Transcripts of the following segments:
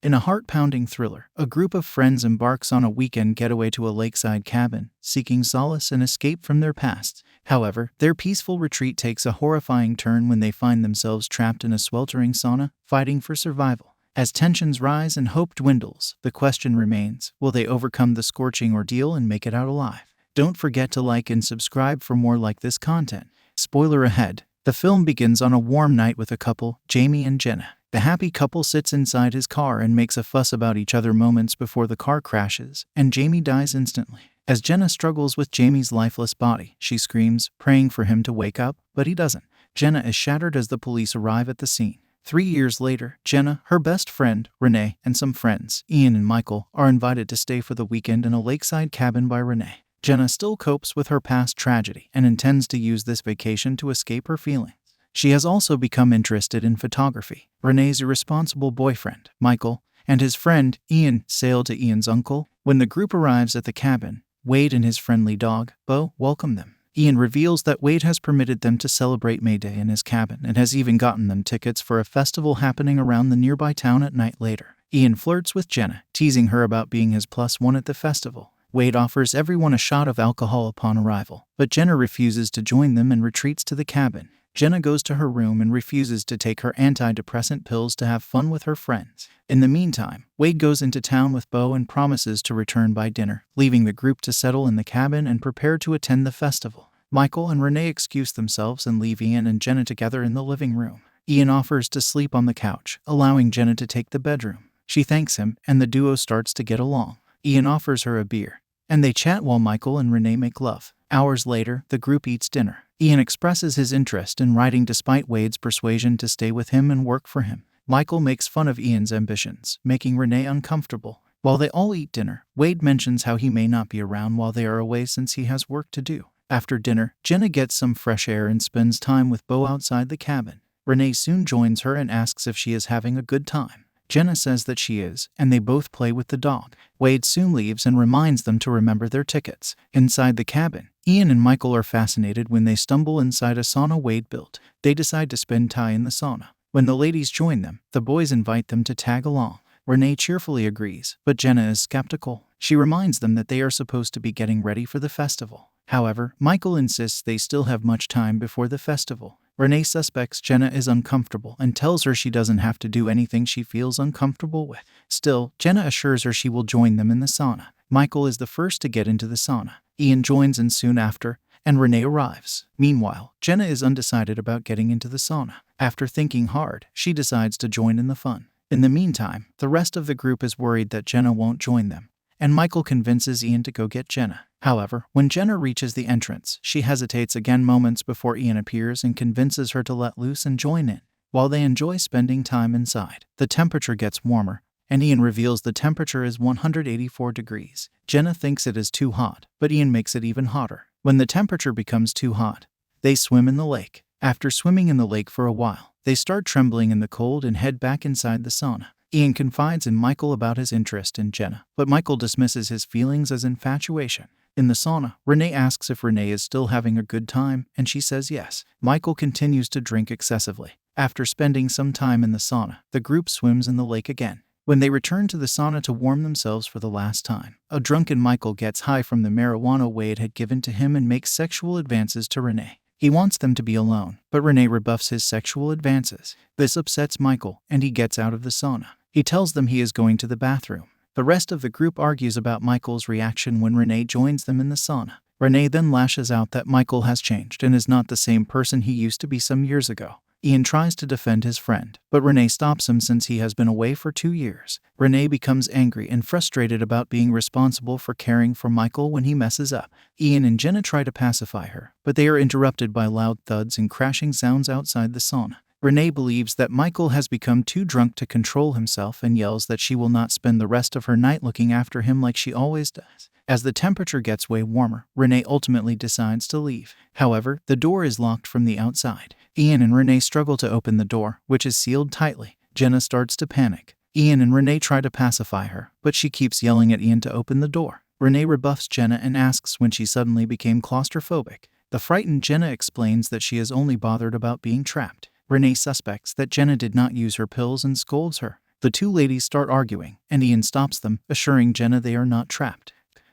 In a heart-pounding thriller, a group of friends embarks on a weekend getaway to a lakeside cabin, seeking solace and escape from their pasts. However, their peaceful retreat takes a horrifying turn when they find themselves trapped in a sweltering sauna, fighting for survival. As tensions rise and hope dwindles, the question remains, will they overcome the scorching ordeal and make it out alive? Don't forget to like and subscribe for more like this content. Spoiler ahead. The film begins on a warm night with a couple, Jamie and Jenna. The happy couple sits inside his car and makes a fuss about each other moments before the car crashes, and Jamie dies instantly. As Jenna struggles with Jamie's lifeless body, she screams, praying for him to wake up, but he doesn't. Jenna is shattered as the police arrive at the scene. 3 years later, Jenna, her best friend, Renee, and some friends, Ian and Michael, are invited to stay for the weekend in a lakeside cabin by Renee. Jenna still copes with her past tragedy and intends to use this vacation to escape her feelings. She has also become interested in photography. Renee's irresponsible boyfriend, Michael, and his friend, Ian, sail to Ian's uncle. When the group arrives at the cabin, Wade and his friendly dog, Bo, welcome them. Ian reveals that Wade has permitted them to celebrate May Day in his cabin and has even gotten them tickets for a festival happening around the nearby town at night later. Ian flirts with Jenna, teasing her about being his +1 at the festival. Wade offers everyone a shot of alcohol upon arrival, but Jenna refuses to join them and retreats to the cabin. Jenna goes to her room and refuses to take her antidepressant pills to have fun with her friends. In the meantime, Wade goes into town with Bo and promises to return by dinner, leaving the group to settle in the cabin and prepare to attend the festival. Michael and Renee excuse themselves and leave Ian and Jenna together in the living room. Ian offers to sleep on the couch, allowing Jenna to take the bedroom. She thanks him, and the duo starts to get along. Ian offers her a beer, and they chat while Michael and Renee make love. Hours later, the group eats dinner. Ian expresses his interest in writing despite Wade's persuasion to stay with him and work for him. Michael makes fun of Ian's ambitions, making Renee uncomfortable. While they all eat dinner, Wade mentions how he may not be around while they are away since he has work to do. After dinner, Jenna gets some fresh air and spends time with Bo outside the cabin. Renee soon joins her and asks if she is having a good time. Jenna says that she is, and they both play with the dog. Wade soon leaves and reminds them to remember their tickets. Inside the cabin, Ian and Michael are fascinated when they stumble inside a sauna Wade built. They decide to spend time in the sauna. When the ladies join them, the boys invite them to tag along. Renee cheerfully agrees, but Jenna is skeptical. She reminds them that they are supposed to be getting ready for the festival. However, Michael insists they still have much time before the festival. Renee suspects Jenna is uncomfortable and tells her she doesn't have to do anything she feels uncomfortable with. Still, Jenna assures her she will join them in the sauna. Michael is the first to get into the sauna. Ian joins in soon after, and Renee arrives. Meanwhile, Jenna is undecided about getting into the sauna. After thinking hard, she decides to join in the fun. In the meantime, the rest of the group is worried that Jenna won't join them, and Michael convinces Ian to go get Jenna. However, when Jenna reaches the entrance, she hesitates again moments before Ian appears and convinces her to let loose and join in. While they enjoy spending time inside, the temperature gets warmer, and Ian reveals the temperature is 184 degrees. Jenna thinks it is too hot, but Ian makes it even hotter. When the temperature becomes too hot, they swim in the lake. After swimming in the lake for a while, they start trembling in the cold and head back inside the sauna. Ian confides in Michael about his interest in Jenna, but Michael dismisses his feelings as infatuation. In the sauna, Renee asks if Renee is still having a good time, and she says yes. Michael continues to drink excessively. After spending some time in the sauna, the group swims in the lake again. When they return to the sauna to warm themselves for the last time, a drunken Michael gets high from the marijuana Wade had given to him and makes sexual advances to Renee. He wants them to be alone, but Renee rebuffs his sexual advances. This upsets Michael, and he gets out of the sauna. He tells them he is going to the bathroom. The rest of the group argues about Michael's reaction when Renee joins them in the sauna. Renee then lashes out that Michael has changed and is not the same person he used to be some years ago. Ian tries to defend his friend, but Renee stops him since he has been away for 2 years. Renee becomes angry and frustrated about being responsible for caring for Michael when he messes up. Ian and Jenna try to pacify her, but they are interrupted by loud thuds and crashing sounds outside the sauna. Renee believes that Michael has become too drunk to control himself and yells that she will not spend the rest of her night looking after him like she always does. As the temperature gets way warmer, Renee ultimately decides to leave. However, the door is locked from the outside. Ian and Renee struggle to open the door, which is sealed tightly. Jenna starts to panic. Ian and Renee try to pacify her, but she keeps yelling at Ian to open the door. Renee rebuffs Jenna and asks when she suddenly became claustrophobic. The frightened Jenna explains that she is only bothered about being trapped. Renee suspects that Jenna did not use her pills and scolds her. The The two ladies start arguing, and Ian stops them, assuring Jenna they are not trapped.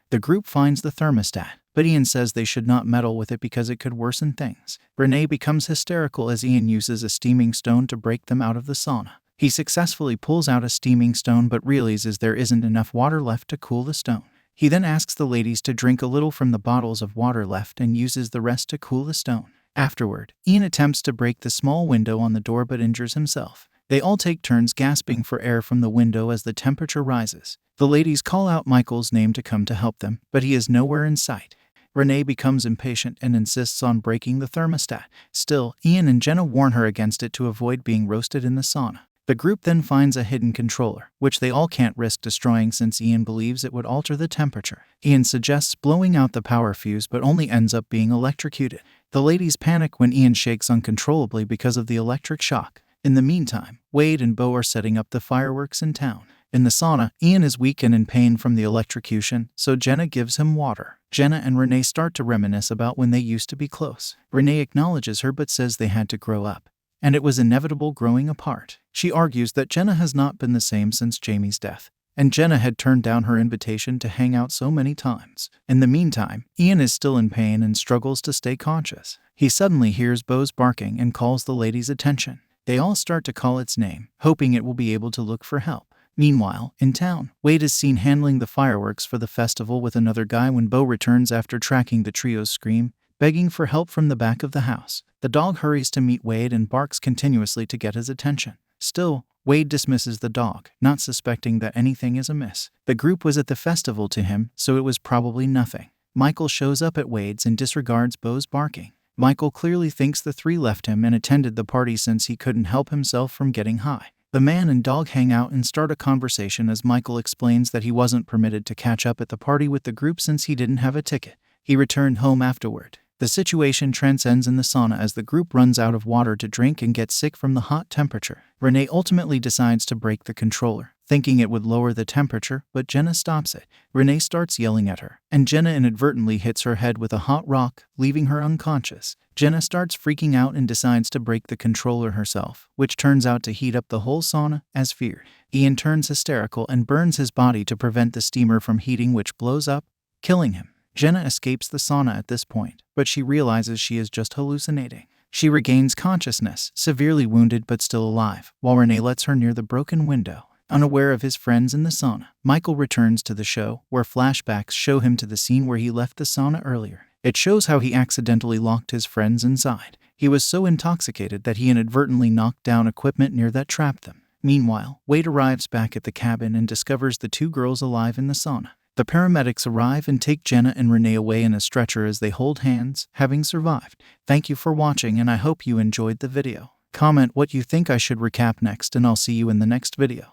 The group finds the thermostat, but Ian says they should not meddle with it because it could worsen things. Renee becomes hysterical as Ian uses a steaming stone to break them out of the sauna. He successfully pulls out a steaming stone but realizes there isn't enough water left to cool the stone. He then asks the ladies to drink a little from the bottles of water left and uses the rest to cool the stone. Afterward, Ian attempts to break the small window on the door but injures himself. They all take turns gasping for air from the window as the temperature rises. The ladies call out Michael's name to come to help them, but he is nowhere in sight. Renee becomes impatient and insists on breaking the thermostat. Still, Ian and Jenna warn her against it to avoid being roasted in the sauna. The group then finds a hidden controller, which they all can't risk destroying since Ian believes it would alter the temperature. Ian suggests blowing out the power fuse but only ends up being electrocuted. The ladies panic when Ian shakes uncontrollably because of the electric shock. In the meantime, Wade and Bo are setting up the fireworks in town. In the sauna, Ian is weak and in pain from the electrocution, so Jenna gives him water. Jenna and Renee start to reminisce about when they used to be close. Renee acknowledges her but says they had to grow up, and it was inevitable growing apart. She argues that Jenna has not been the same since Jamie's death, and Jenna had turned down her invitation to hang out so many times. In the meantime, Ian is still in pain and struggles to stay conscious. He suddenly hears Bo's barking and calls the ladies' attention. They all start to call its name, hoping it will be able to look for help. Meanwhile, in town, Wade is seen handling the fireworks for the festival with another guy when Bo returns after tracking the trio's scream, begging for help from the back of the house. The dog hurries to meet Wade and barks continuously to get his attention. Still, Wade dismisses the dog, not suspecting that anything is amiss. The group was at the festival to him, so it was probably nothing. Michael shows up at Wade's and disregards Bo's barking. Michael clearly thinks the three left him and attended the party since he couldn't help himself from getting high. The man and dog hang out and start a conversation as Michael explains that he wasn't permitted to catch up at the party with the group since he didn't have a ticket. He returned home afterward. The situation transcends in the sauna as the group runs out of water to drink and gets sick from the hot temperature. Renee ultimately decides to break the controller, thinking it would lower the temperature, but Jenna stops it. Renee starts yelling at her, and Jenna inadvertently hits her head with a hot rock, leaving her unconscious. Jenna starts freaking out and decides to break the controller herself, which turns out to heat up the whole sauna, as feared. Ian turns hysterical and burns his body to prevent the steamer from heating, which blows up, killing him. Jenna escapes the sauna at this point, but she realizes she is just hallucinating. She regains consciousness, severely wounded but still alive, while Renee lets her near the broken window. Unaware of his friends in the sauna, Michael returns to the show, where flashbacks show him to the scene where he left the sauna earlier. It shows how he accidentally locked his friends inside. He was so intoxicated that he inadvertently knocked down equipment near that trapped them. Meanwhile, Wade arrives back at the cabin and discovers the two girls alive in the sauna. The paramedics arrive and take Jenna and Renee away in a stretcher as they hold hands, having survived. Thank you for watching and I hope you enjoyed the video. Comment what you think I should recap next and I'll see you in the next video.